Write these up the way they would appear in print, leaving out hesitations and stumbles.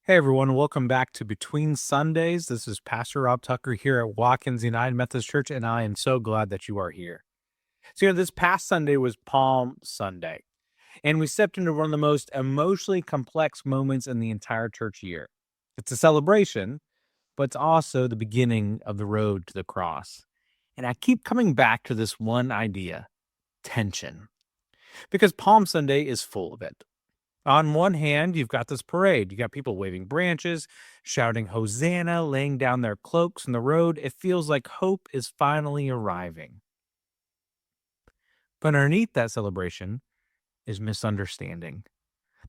Hey everyone, welcome back to Between Sundays. This is Pastor Rob Tucker here at Watkins United Methodist Church, and I am so glad that you are here. So, this past Sunday was Palm Sunday, and we stepped into one of the most emotionally complex moments in the entire church year. It's a celebration, but it's also the beginning of the road to the cross. And I keep coming back to this one idea: tension, because Palm Sunday is full of it. On one hand, you've got this parade. You got people waving branches, shouting Hosanna, laying down their cloaks in the road. It feels like hope is finally arriving. But underneath that celebration is misunderstanding.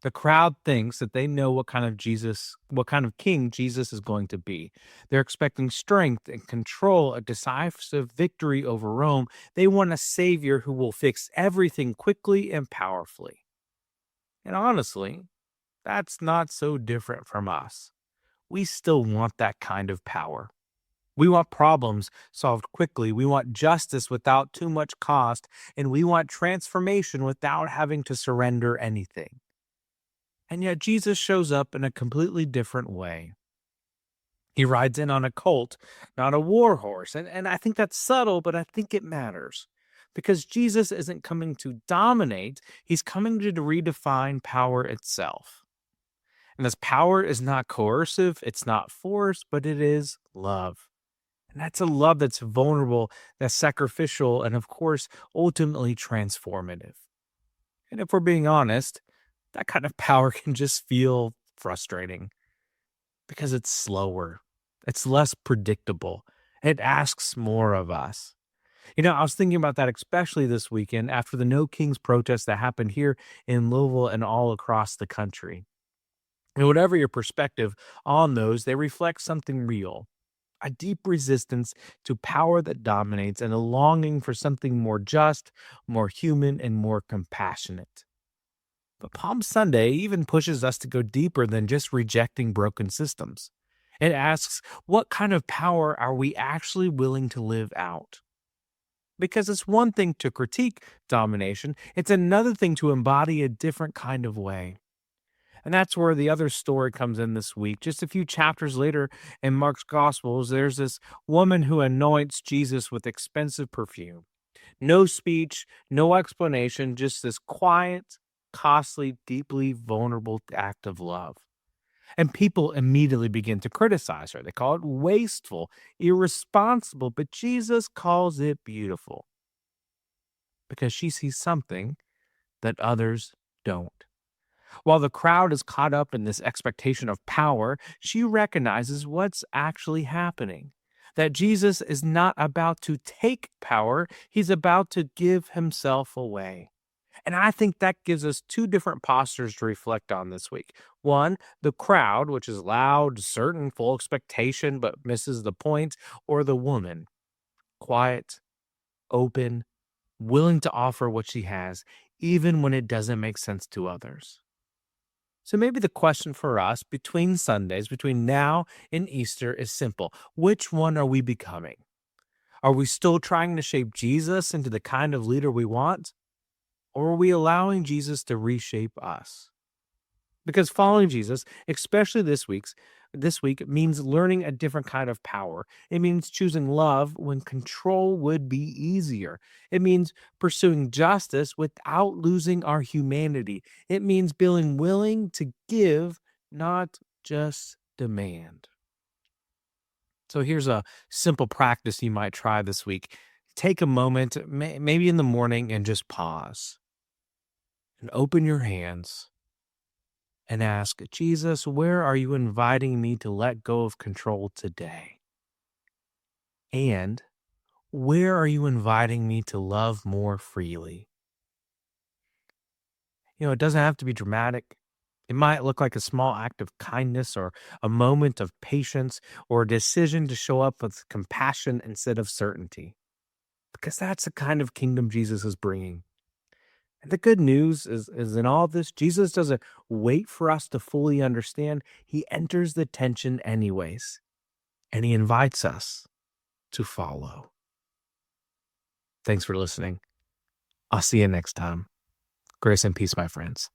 The crowd thinks that they know what kind of king Jesus is going to be. They're expecting strength and control, a decisive victory over Rome. They want a savior who will fix everything quickly and powerfully. And honestly, that's not so different from us. We still want that kind of power. We want problems solved quickly. We want justice without too much cost. And we want transformation without having to surrender anything. And yet Jesus shows up in a completely different way. He rides in on a colt, not a war horse. And I think that's subtle, but I think it matters. Because Jesus isn't coming to dominate, he's coming to redefine power itself. And this power is not coercive, it's not force, but it is love. And that's a love that's vulnerable, that's sacrificial, and of course, ultimately transformative. And if we're being honest, that kind of power can just feel frustrating because it's slower, it's less predictable, it asks more of us. I was thinking about that especially this weekend after the No Kings protest that happened here in Louisville and all across the country. And whatever your perspective on those, they reflect something real: a deep resistance to power that dominates and a longing for something more just, more human, and more compassionate. But Palm Sunday even pushes us to go deeper than just rejecting broken systems. It asks, what kind of power are we actually willing to live out? Because it's one thing to critique domination, it's another thing to embody a different kind of way. And that's where the other story comes in this week. Just a few chapters later in Mark's Gospels, there's this woman who anoints Jesus with expensive perfume. No speech, no explanation, just this quiet, costly, deeply vulnerable act of love. And people immediately begin to criticize her. They call it wasteful, irresponsible, but Jesus calls it beautiful because she sees something that others don't. While the crowd is caught up in this expectation of power, she recognizes what's actually happening. That Jesus is not about to take power, he's about to give himself away. And I think that gives us two different postures to reflect on this week. One, the crowd, which is loud, certain, full expectation, but misses the point, or the woman, quiet, open, willing to offer what she has, even when it doesn't make sense to others. So maybe the question for us between Sundays, between now and Easter, is simple. Which one are we becoming? Are we still trying to shape Jesus into the kind of leader we want? Or are we allowing Jesus to reshape us? Because following Jesus, especially this week means learning a different kind of power. It means choosing love when control would be easier. It means pursuing justice without losing our humanity. It means being willing to give, not just demand. So here's a simple practice you might try this week. Take a moment, maybe in the morning, and just pause and open your hands and ask, Jesus, where are you inviting me to let go of control today? And where are you inviting me to love more freely? It doesn't have to be dramatic. It might look like a small act of kindness or a moment of patience or a decision to show up with compassion instead of certainty, because that's the kind of kingdom Jesus is bringing. And the good news is in all this, Jesus doesn't wait for us to fully understand. He enters the tension anyways, and he invites us to follow. Thanks for listening. I'll see you next time. Grace and peace, my friends.